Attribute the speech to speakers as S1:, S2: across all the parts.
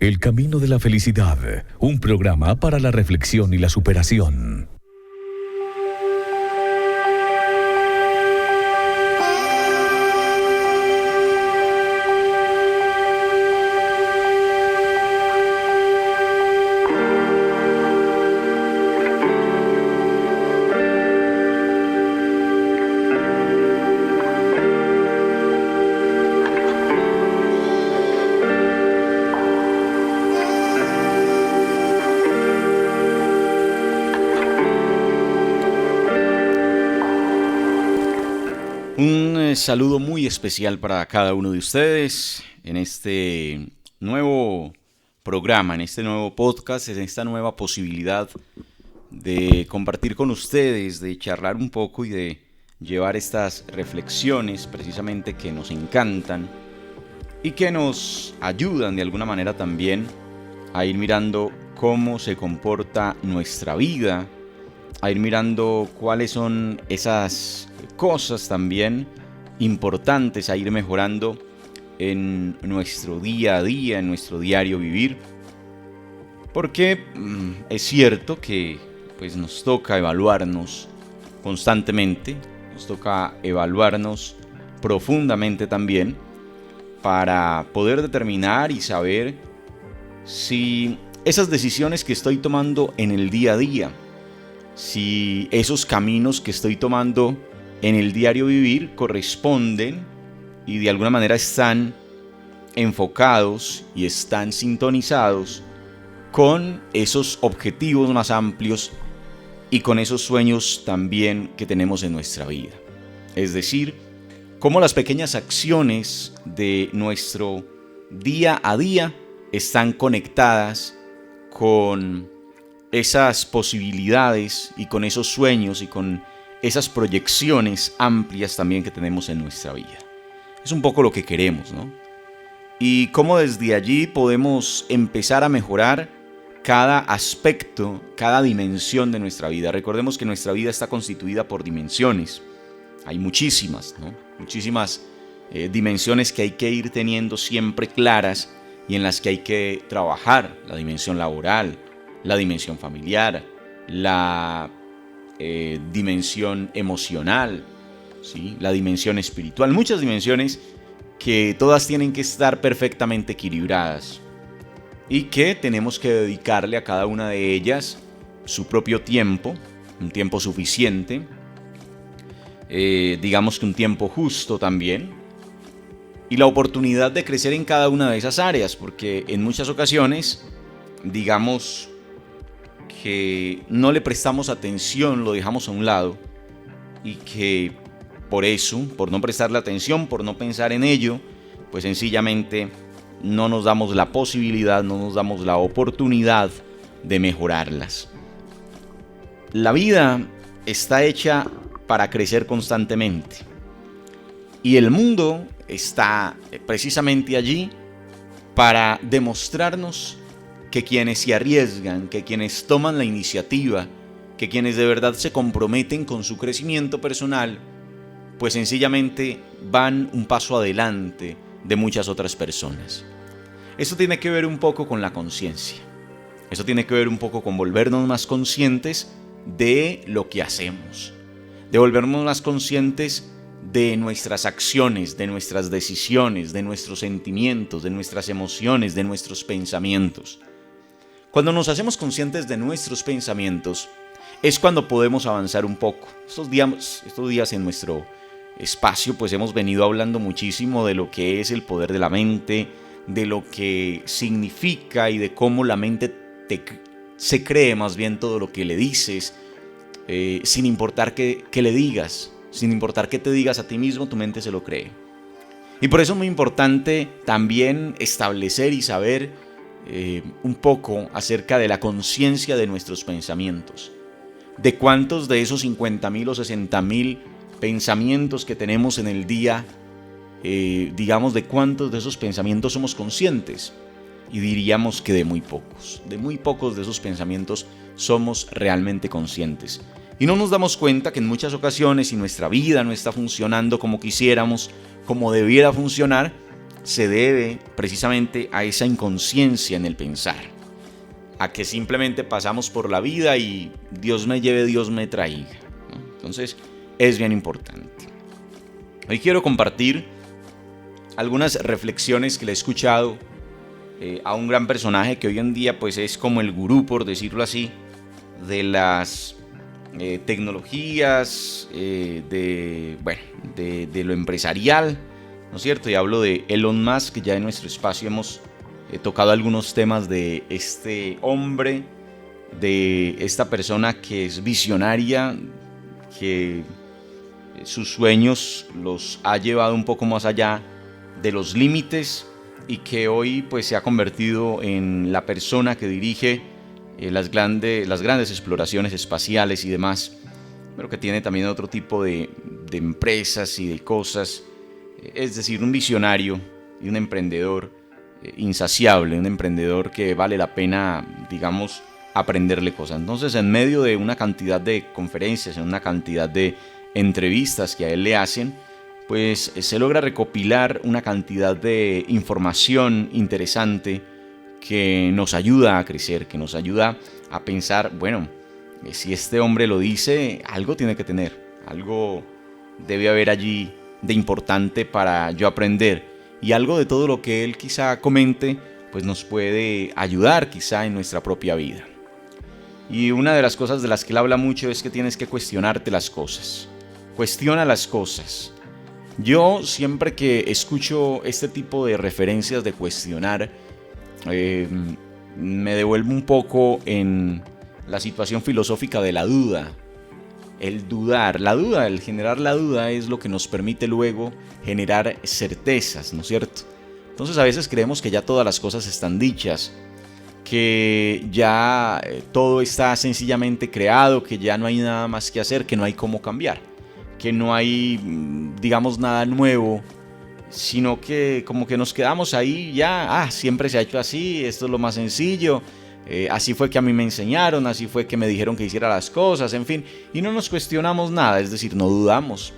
S1: El camino de la felicidad, un programa para la reflexión y la superación.
S2: Un saludo muy especial para cada uno de ustedes en este nuevo programa, en este nuevo podcast, en esta nueva posibilidad de compartir con ustedes, de charlar un poco y de llevar estas reflexiones precisamente que nos encantan y que nos ayudan de alguna manera también a ir mirando cómo se comporta nuestra vida, a ir mirando cuáles son esas cosas también importantes a ir mejorando en nuestro día a día, en nuestro diario vivir. Porque es cierto que pues, nos toca evaluarnos constantemente, nos toca evaluarnos profundamente también para poder determinar y saber si esas decisiones que estoy tomando en el día a día, si esos caminos que estoy tomando en el diario vivir corresponden y de alguna manera están enfocados y están sintonizados con esos objetivos más amplios y con esos sueños también que tenemos en nuestra vida. Es decir, cómo las pequeñas acciones de nuestro día a día están conectadas con esas posibilidades y con esos sueños y con esas proyecciones amplias también que tenemos en nuestra vida. Es un poco lo que queremos, ¿no? Y cómo desde allí podemos empezar a mejorar cada aspecto, cada dimensión de nuestra vida. Recordemos que nuestra vida está constituida por dimensiones. Hay muchísimas, ¿no? Muchísimas dimensiones que hay que ir teniendo siempre claras y en las que hay que trabajar. La dimensión laboral, la dimensión familiar, la dimensión emocional, ¿sí? La dimensión espiritual, muchas dimensiones que todas tienen que estar perfectamente equilibradas y que tenemos que dedicarle a cada una de ellas su propio tiempo, un tiempo suficiente, digamos que un tiempo justo también, y la oportunidad de crecer en cada una de esas áreas, porque en muchas ocasiones, digamos que no le prestamos atención, lo dejamos a un lado y que por eso, por no prestarle atención, por no pensar en ello, pues sencillamente no nos damos la posibilidad, no nos damos la oportunidad de mejorarlas. La vida está hecha para crecer constantemente y el mundo está precisamente allí para demostrarnos que quienes se arriesgan, que quienes toman la iniciativa, que quienes de verdad se comprometen con su crecimiento personal, pues sencillamente van un paso adelante de muchas otras personas. Esto tiene que ver un poco con la conciencia. Eso tiene que ver un poco con volvernos más conscientes de lo que hacemos, de volvernos más conscientes de nuestras acciones, de nuestras decisiones, de nuestros sentimientos, de nuestras emociones, de nuestros pensamientos. Cuando nos hacemos conscientes de nuestros pensamientos, es cuando podemos avanzar un poco. Estos días en nuestro espacio, pues hemos venido hablando muchísimo de lo que es el poder de la mente, de lo que significa y de cómo la mente se cree más bien todo lo que le dices, sin importar qué le digas, sin importar qué te digas a ti mismo, tu mente se lo cree. Y por eso es muy importante también establecer y saber un poco acerca de la conciencia de nuestros pensamientos, de cuántos de esos 50,000 o 60,000 pensamientos que tenemos en el día, digamos de cuántos de esos pensamientos somos conscientes, y diríamos que de muy pocos de esos pensamientos somos realmente conscientes. Y no nos damos cuenta que en muchas ocasiones, si nuestra vida no está funcionando como quisiéramos, como debiera funcionar, se debe precisamente a esa inconsciencia en el pensar, a que simplemente pasamos por la vida y Dios me lleve, Dios me traiga, ¿no? Entonces es bien importante. Hoy quiero compartir algunas reflexiones que le he escuchado a un gran personaje que hoy en día pues es como el gurú, por decirlo así, de las tecnologías, de lo empresarial, ¿no es cierto? Y hablo de Elon Musk, que ya en nuestro espacio hemos tocado algunos temas de este hombre, de esta persona que es visionaria, que sus sueños los ha llevado un poco más allá de los límites y que hoy pues se ha convertido en la persona que dirige las grandes exploraciones espaciales y demás, pero que tiene también otro tipo de empresas y de cosas. Es decir, un visionario y un emprendedor insaciable, un emprendedor que vale la pena, digamos, aprenderle cosas. Entonces, en medio de una cantidad de conferencias, en una cantidad de entrevistas que a él le hacen, pues se logra recopilar una cantidad de información interesante que nos ayuda a crecer, que nos ayuda a pensar, bueno, si este hombre lo dice, algo tiene que tener, algo debe haber allí de importante para yo aprender, y algo de todo lo que él quizá comente pues nos puede ayudar quizá en nuestra propia vida. Y una de las cosas de las que él habla mucho es que tienes que cuestionarte las cosas. Cuestiona las cosas. Yo siempre que escucho este tipo de referencias de cuestionar, me devuelvo un poco en la situación filosófica de la duda. El dudar, la duda, el generar la duda es lo que nos permite luego generar certezas, ¿no es cierto? Entonces a veces creemos que ya todas las cosas están dichas, que ya todo está sencillamente creado, que ya no hay nada más que hacer, que no hay cómo cambiar, que no hay, digamos, nada nuevo, sino que como que nos quedamos ahí ya, siempre se ha hecho así, esto es lo más sencillo. Así fue que a mí me enseñaron, así fue que me dijeron que hiciera las cosas, en fin, y no nos cuestionamos nada, es decir, no dudamos,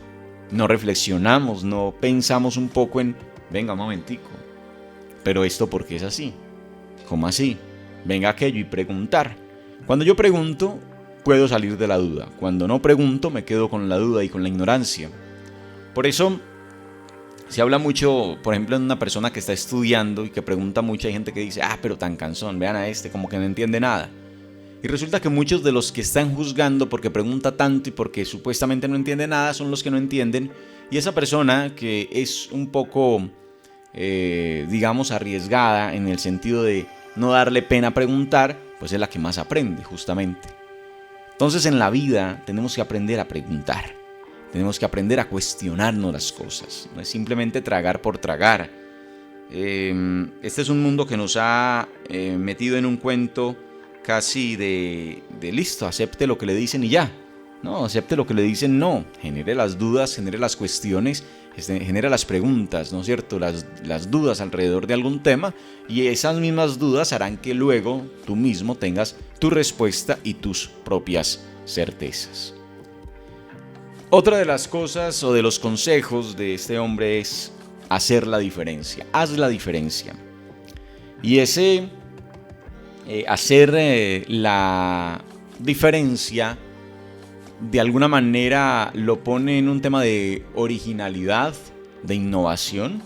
S2: no reflexionamos, no pensamos un poco en, venga un momentico, pero esto ¿por qué es así? ¿Cómo así? Venga aquello y preguntar. Cuando yo pregunto, puedo salir de la duda, cuando no pregunto me quedo con la duda y con la ignorancia. Por eso se habla mucho, por ejemplo, en una persona que está estudiando y que pregunta mucho, hay gente que dice, pero tan cansón, vean a este, como que no entiende nada. Y resulta que muchos de los que están juzgando porque pregunta tanto y porque supuestamente no entiende nada son los que no entienden. Y esa persona que es un poco, digamos, arriesgada en el sentido de no darle pena preguntar, pues es la que más aprende, justamente. Entonces en la vida tenemos que aprender a preguntar. Tenemos que aprender a cuestionarnos las cosas. No es simplemente tragar por tragar. Este es un mundo que nos ha metido en un cuento casi de listo, acepte lo que le dicen y ya. No, acepte lo que le dicen, no. Genere las dudas, genere las cuestiones, genere las preguntas, ¿no es cierto? Las dudas alrededor de algún tema, y esas mismas dudas harán que luego tú mismo tengas tu respuesta y tus propias certezas. Otra de las cosas o de los consejos de este hombre es hacer la diferencia. Haz la diferencia. Y ese hacer la diferencia de alguna manera lo pone en un tema de originalidad, de innovación.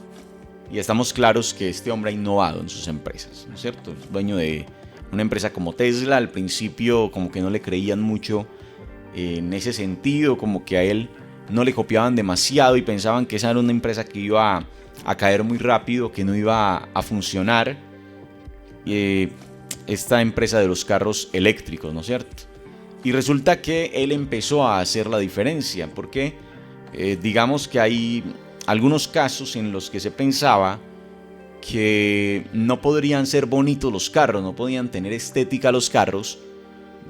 S2: Y estamos claros que este hombre ha innovado en sus empresas, ¿no es cierto? Es dueño de una empresa como Tesla. Al principio como que no le creían mucho en ese sentido, como que a él no le copiaban demasiado y pensaban que esa era una empresa que iba a caer muy rápido, que no iba a funcionar. Esta empresa de los carros eléctricos, ¿no es cierto? Y resulta que él empezó a hacer la diferencia, porque digamos que hay algunos casos en los que se pensaba que no podrían ser bonitos los carros, no podían tener estética los carros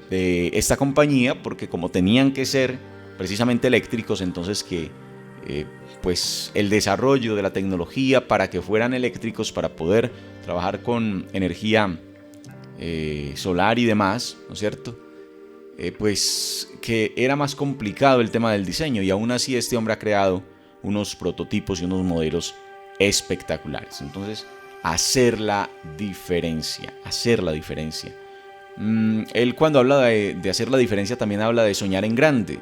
S2: de esta compañía, porque como tenían que ser precisamente eléctricos, entonces que pues el desarrollo de la tecnología para que fueran eléctricos, para poder trabajar con energía solar y demás, ¿no es cierto? Pues que era más complicado el tema del diseño, y aún así este hombre ha creado unos prototipos y unos modelos espectaculares. Entonces, hacer la diferencia. Él cuando habla de hacer la diferencia también habla de soñar en grande.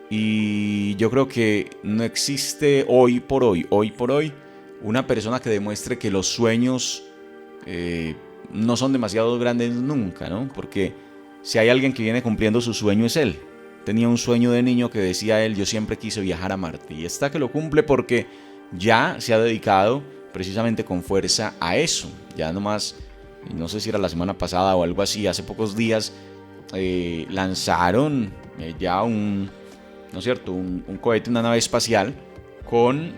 S2: Y yo creo que no existe hoy por hoy, una persona que demuestre que los sueños no son demasiado grandes nunca, ¿no? Porque si hay alguien que viene cumpliendo su sueño es él. Tenía un sueño de niño que decía él: yo siempre quise viajar a Marte. Y está que lo cumple porque ya se ha dedicado precisamente con fuerza a eso. Ya nomás, no sé si era la semana pasada o algo así, hace pocos días lanzaron ya ¿no es cierto? Un cohete, una nave espacial con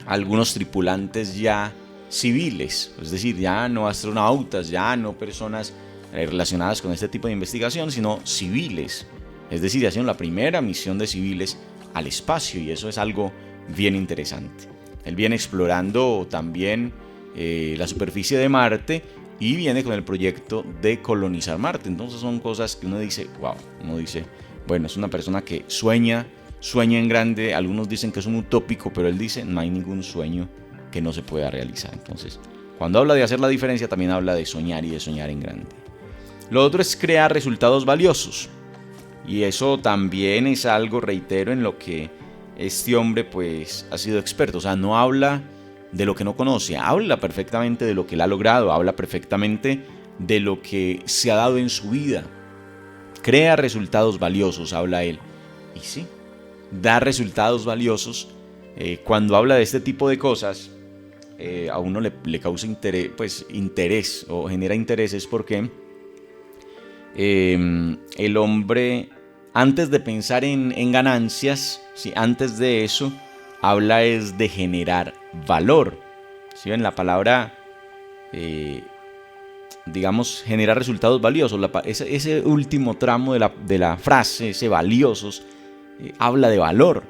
S2: algunos tripulantes ya civiles, es decir, ya no astronautas, ya no personas relacionadas con este tipo de investigación, sino civiles. Es decir, hacen la primera misión de civiles al espacio, y eso es algo bien interesante. Él viene explorando también la superficie de Marte y viene con el proyecto de colonizar Marte. Entonces son cosas que uno dice, wow, bueno, es una persona que sueña en grande. Algunos dicen que es un utópico, pero él dice, no hay ningún sueño que no se pueda realizar. Entonces, cuando habla de hacer la diferencia, también habla de soñar y de soñar en grande. Lo otro es crear resultados valiosos. Y eso también es algo, reitero, en lo que este hombre pues ha sido experto. O sea, no habla de lo que no conoce, habla perfectamente de lo que él ha logrado, habla perfectamente de lo que se ha dado en su vida. Crea resultados valiosos, habla él. Y sí, da resultados valiosos. Cuando habla de este tipo de cosas, a uno le causa interés o genera intereses porque el hombre, antes de pensar en ganancias, ¿sí? Antes de eso, habla es de generar valor. ¿Sí ven? La palabra, digamos, generar resultados valiosos. Ese último tramo de la frase, ese valiosos, habla de valor.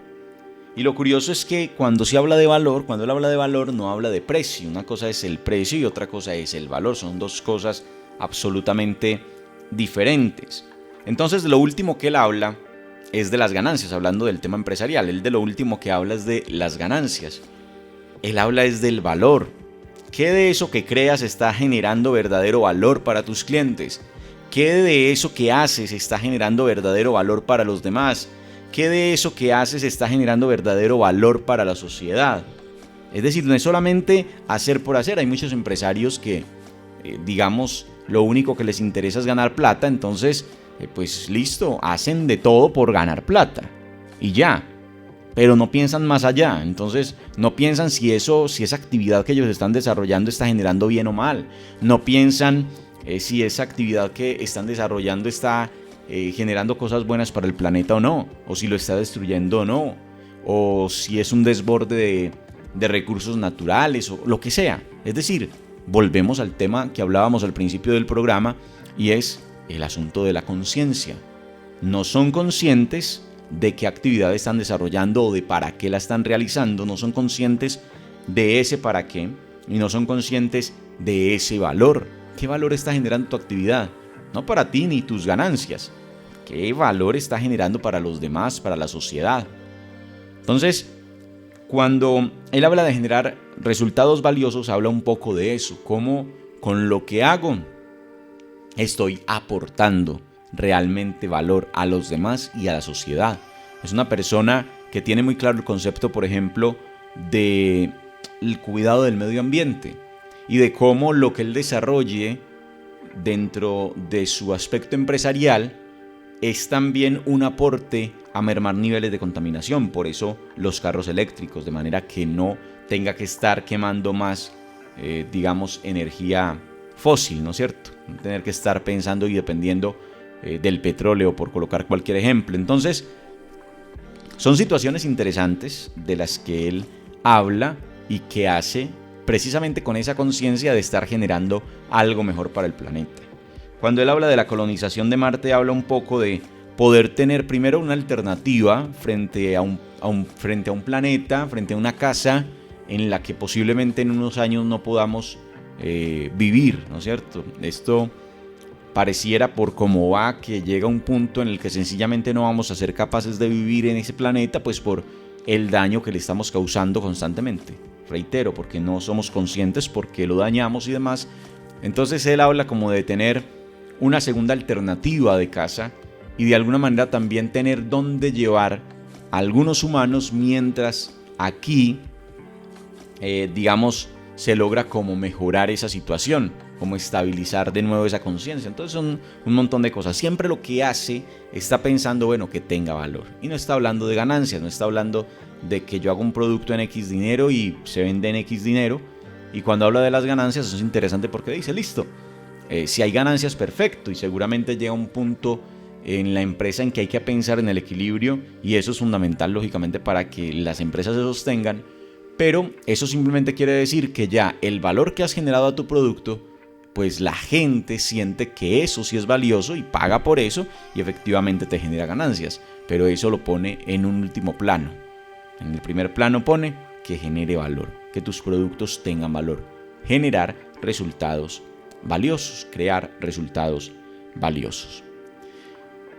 S2: Y lo curioso es que cuando se habla de valor, cuando él habla de valor, no habla de precio. Una cosa es el precio y otra cosa es el valor. Son dos cosas absolutamente diferentes. Entonces, lo último que él habla es de las ganancias, hablando del tema empresarial. Él de lo último que habla es de las ganancias. Él habla es del valor. ¿Qué de eso que creas está generando verdadero valor para tus clientes? ¿Qué de eso que haces está generando verdadero valor para los demás? ¿Qué de eso que haces está generando verdadero valor para la sociedad? Es decir, no es solamente hacer por hacer. Hay muchos empresarios que, digamos, lo único que les interesa es ganar plata. Entonces, pues listo, hacen de todo por ganar plata. Y ya. Pero no piensan más allá. Entonces, no piensan si esa actividad que ellos están desarrollando está generando bien o mal. No piensan si esa actividad que están desarrollando está generando cosas buenas para el planeta o no, o si lo está destruyendo o no, o si es un desborde de recursos naturales o lo que sea. Es decir, volvemos al tema que hablábamos al principio del programa, y es el asunto de la conciencia. No son conscientes de qué actividad están desarrollando o de para qué la están realizando, no son conscientes de ese para qué y no son conscientes de ese valor. ¿Qué valor está generando tu actividad? No para ti ni tus ganancias. ¿Qué valor está generando para los demás, para la sociedad? Entonces, cuando él habla de generar resultados valiosos, habla un poco de eso. Cómo con lo que hago estoy aportando realmente valor a los demás y a la sociedad. Es una persona que tiene muy claro el concepto, por ejemplo, del cuidado del medio ambiente y de cómo lo que él desarrolle dentro de su aspecto empresarial es también un aporte a mermar niveles de contaminación. Por eso los carros eléctricos, de manera que no tenga que estar quemando más, digamos, energía fósil, ¿no es cierto? No tener que estar pensando y dependiendo del petróleo, por colocar cualquier ejemplo. Entonces, son situaciones interesantes de las que él habla y que hace precisamente con esa conciencia de estar generando algo mejor para el planeta. Cuando él habla de la colonización de Marte, habla un poco de poder tener primero una alternativa frente a un planeta, frente a una casa en la que posiblemente en unos años no podamos vivir, ¿no es cierto? Esto pareciera, por cómo va, que llega un punto en el que sencillamente no vamos a ser capaces de vivir en ese planeta, pues por el daño que le estamos causando constantemente. Reitero, porque no somos conscientes, porque lo dañamos y demás. Entonces él habla como de tener una segunda alternativa de casa y de alguna manera también tener dónde llevar a algunos humanos mientras aquí, digamos, se logra como mejorar esa situación, como estabilizar de nuevo esa conciencia. Entonces son un montón de cosas. Siempre lo que hace está pensando, bueno, que tenga valor. Y no está hablando de ganancias, no está hablando de que yo hago un producto en X dinero y se vende en X dinero. Y cuando habla de las ganancias, eso es interesante porque dice, listo, si hay ganancias, perfecto. Y seguramente llega un punto en la empresa en que hay que pensar en el equilibrio. Y eso es fundamental, lógicamente, para que las empresas se sostengan. Pero eso simplemente quiere decir que ya el valor que has generado a tu producto, pues la gente siente que eso sí es valioso y paga por eso y efectivamente te genera ganancias. Pero eso lo pone en un último plano. En el primer plano pone que genere valor, que tus productos tengan valor, generar resultados valiosos, crear resultados valiosos.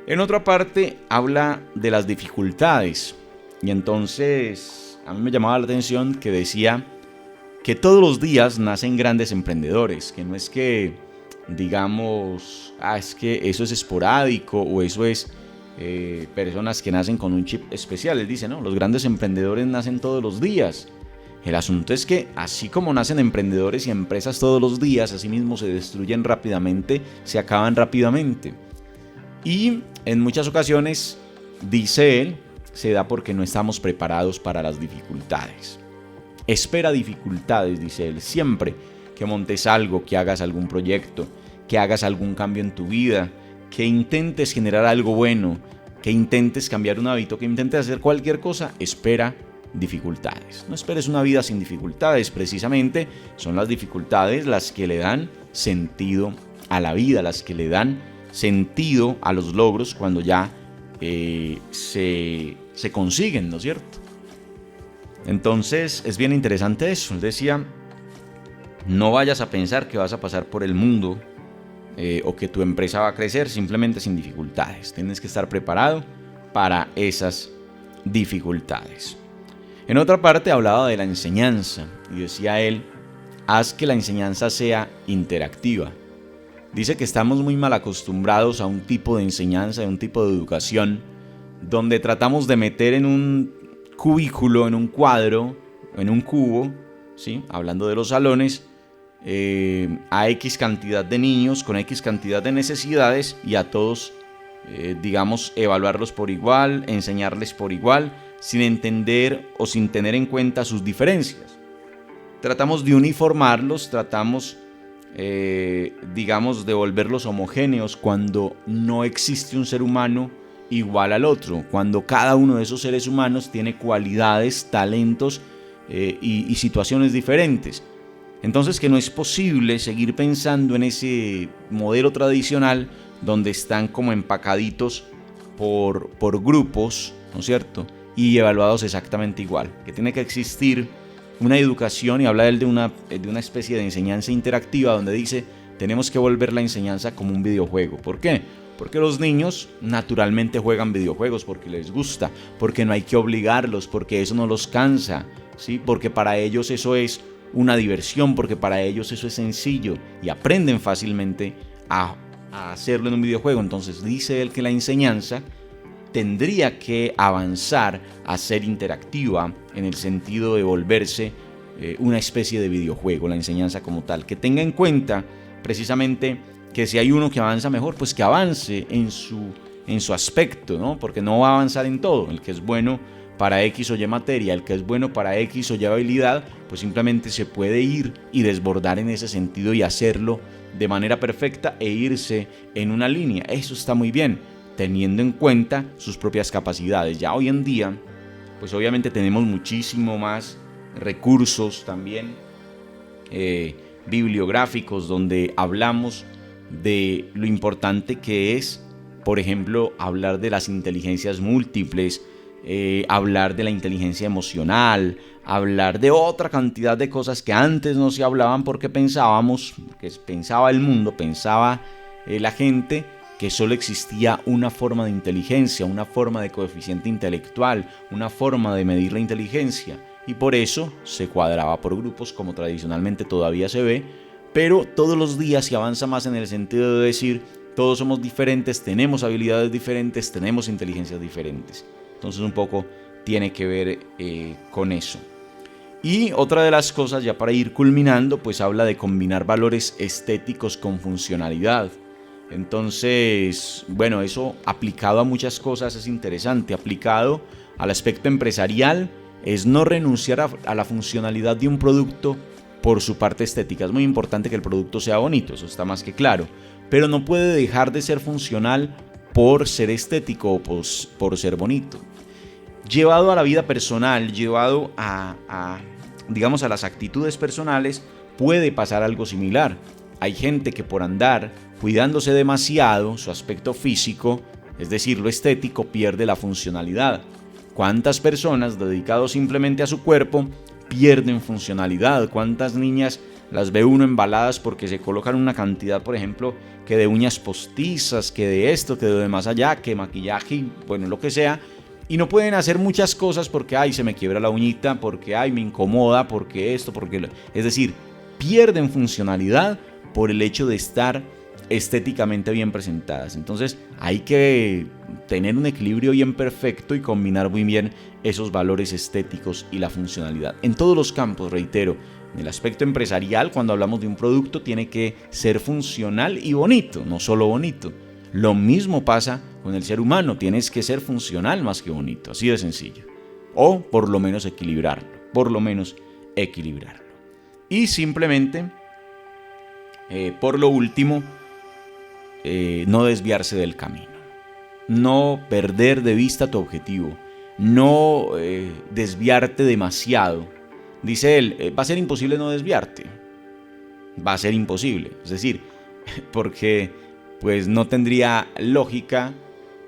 S2: En otra parte habla de las dificultades y entonces a mí me llamaba la atención que decía que todos los días nacen grandes emprendedores, que no es que digamos, es que eso es esporádico o eso es personas que nacen con un chip especial. Él dice, no, los grandes emprendedores nacen todos los días. El asunto es que así como nacen emprendedores y empresas todos los días, así mismo se destruyen rápidamente, se acaban rápidamente. Y en muchas ocasiones, dice él, se da porque no estamos preparados para las dificultades. Espera dificultades, dice él, siempre que montes algo, que hagas algún proyecto, que hagas algún cambio en tu vida, que intentes generar algo bueno, que intentes cambiar un hábito, que intentes hacer cualquier cosa, espera dificultades. No esperes una vida sin dificultades, precisamente son las dificultades las que le dan sentido a la vida, las que le dan sentido a los logros cuando ya se consiguen, ¿no es cierto? Entonces es bien interesante eso. Él decía, no vayas a pensar que vas a pasar por el mundo o que tu empresa va a crecer simplemente sin dificultades. Tienes que estar preparado para esas dificultades. En otra parte hablaba de la enseñanza y decía él, haz que la enseñanza sea interactiva. Dice que estamos muy mal acostumbrados a un tipo de enseñanza, a un tipo de educación, donde tratamos de meter en un cubículo, en un cuadro, en un cubo, ¿sí? Hablando de los salones, a X cantidad de niños con X cantidad de necesidades y a todos, digamos, evaluarlos por igual, enseñarles por igual, sin entender o sin tener en cuenta sus diferencias. Tratamos de uniformarlos, tratamos, digamos, de volverlos homogéneos cuando no existe un ser humano igual al otro, cuando cada uno de esos seres humanos tiene cualidades, talentos y situaciones diferentes. Entonces que no es posible seguir pensando en ese modelo tradicional donde están como empacaditos por grupos, ¿no es cierto? Y evaluados exactamente igual, que tiene que existir una educación, y habla él de una especie de enseñanza interactiva donde dice, tenemos que volver la enseñanza como un videojuego. ¿Por qué? Porque los niños naturalmente juegan videojuegos porque les gusta, porque no hay que obligarlos, porque eso no los cansa, ¿sí? Porque para ellos eso es una diversión, porque para ellos eso es sencillo y aprenden fácilmente a hacerlo en un videojuego. Entonces dice él que la enseñanza tendría que avanzar a ser interactiva en el sentido de volverse una especie de videojuego, la enseñanza como tal, que tenga en cuenta precisamente que si hay uno que avanza mejor, pues que avance en su aspecto, ¿no? Porque no va a avanzar en todo. El que es bueno para X o Y materia, el que es bueno para X o Y habilidad, pues simplemente se puede ir y desbordar en ese sentido y hacerlo de manera perfecta e irse en una línea. Eso está muy bien, teniendo en cuenta sus propias capacidades. Ya hoy en día, pues obviamente tenemos muchísimo más recursos también bibliográficos donde hablamos de lo importante que es, por ejemplo, hablar de las inteligencias múltiples, hablar de la inteligencia emocional, hablar de otra cantidad de cosas que antes no se hablaban porque pensaba el mundo, pensaba la gente que solo existía una forma de inteligencia, una forma de coeficiente intelectual, una forma de medir la inteligencia, y por eso se cuadraba por grupos como tradicionalmente todavía se ve, pero todos los días se avanza más en el sentido de decir todos somos diferentes, tenemos habilidades diferentes, tenemos inteligencias diferentes. Entonces un poco tiene que ver con eso. Y otra de las cosas, ya para ir culminando, pues habla de combinar valores estéticos con funcionalidad. Entonces, bueno, eso aplicado a muchas cosas es interesante. Aplicado al aspecto empresarial es no renunciar a la funcionalidad de un producto por su parte estética. Es muy importante que el producto sea bonito, eso está más que claro. Pero no puede dejar de ser funcional por ser estético o por ser bonito. Llevado a la vida personal, llevado digamos, a las actitudes personales, puede pasar algo similar. Hay gente que por andar cuidándose demasiado su aspecto físico, es decir, lo estético, pierde la funcionalidad. ¿Cuántas personas dedicadas simplemente a su cuerpo pierden funcionalidad? ¿Cuántas niñas las ve uno embaladas porque se colocan una cantidad, por ejemplo, que de uñas postizas, que de esto, que de más allá, que maquillaje, bueno, lo que sea, y no pueden hacer muchas cosas porque, ay, se me quiebra la uñita, porque, ay, me incomoda, porque esto, porque... Es decir, pierden funcionalidad por el hecho de estar estéticamente bien presentadas. Entonces hay que tener un equilibrio bien perfecto y combinar muy bien esos valores estéticos y la funcionalidad. En todos los campos, reitero, en el aspecto empresarial, cuando hablamos de un producto, tiene que ser funcional y bonito, no solo bonito. Lo mismo pasa con el ser humano, tienes que ser funcional más que bonito, así de sencillo. O por lo menos equilibrarlo, Y simplemente, por lo último, no desviarse del camino, no perder de vista tu objetivo, no desviarte demasiado. Dice él, va a ser imposible no desviarte, va a ser imposible, es decir, porque pues no tendría lógica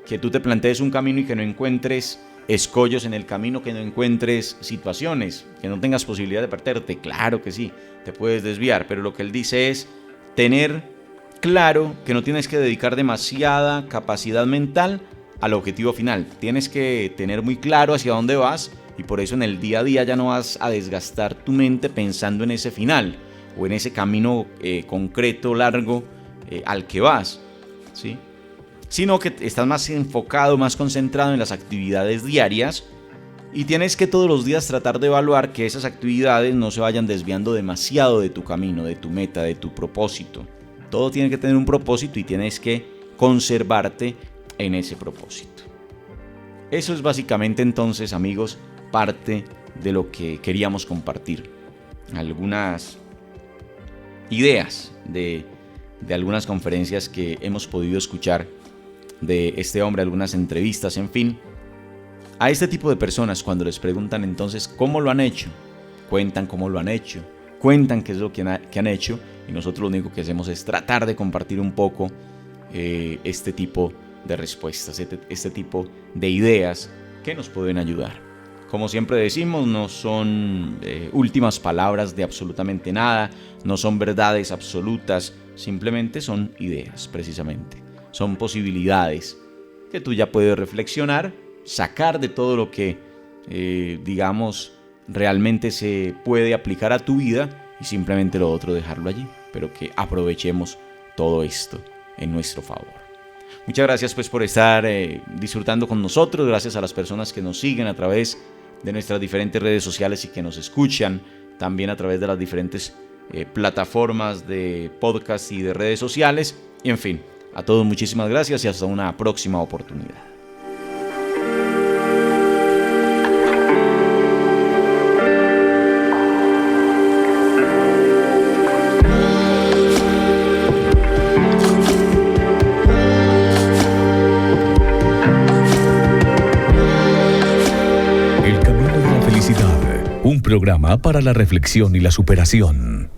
S2: que tú te plantees un camino y que no encuentres escollos en el camino, que no encuentres situaciones, que no tengas posibilidad de perderte. Claro que sí, te puedes desviar, pero lo que él dice es tener claro que no tienes que dedicar demasiada capacidad mental al objetivo final. Tienes que tener muy claro hacia dónde vas y por eso en el día a día ya no vas a desgastar tu mente pensando en ese final o en ese camino concreto, largo al que vas, ¿sí? Sino que estás más enfocado, más concentrado en las actividades diarias y tienes que todos los días tratar de evaluar que esas actividades no se vayan desviando demasiado de tu camino, de tu meta, de tu propósito. Todo tiene que tener un propósito y tienes que conservarte en ese propósito. Eso es básicamente entonces, amigos, parte de lo que queríamos compartir. Algunas ideas de algunas conferencias que hemos podido escuchar de este hombre, algunas entrevistas, en fin. A este tipo de personas, cuando les preguntan entonces cómo lo han hecho, cuentan cómo lo han hecho, cuentan qué es lo que han hecho, y nosotros lo único que hacemos es tratar de compartir un poco este tipo de respuestas, este tipo de ideas que nos pueden ayudar. Como siempre decimos, no son últimas palabras de absolutamente nada, no son verdades absolutas, simplemente son ideas, precisamente. Son posibilidades que tú ya puedes reflexionar, sacar de todo lo que, digamos, realmente se puede aplicar a tu vida y simplemente lo otro dejarlo allí, pero que aprovechemos todo esto en nuestro favor. Muchas gracias pues por estar disfrutando con nosotros, gracias a las personas que nos siguen a través de nuestras diferentes redes sociales y que nos escuchan también a través de las diferentes plataformas de podcast y de redes sociales. Y en fin, a todos muchísimas gracias y hasta una próxima oportunidad.
S1: Un programa para la reflexión y la superación.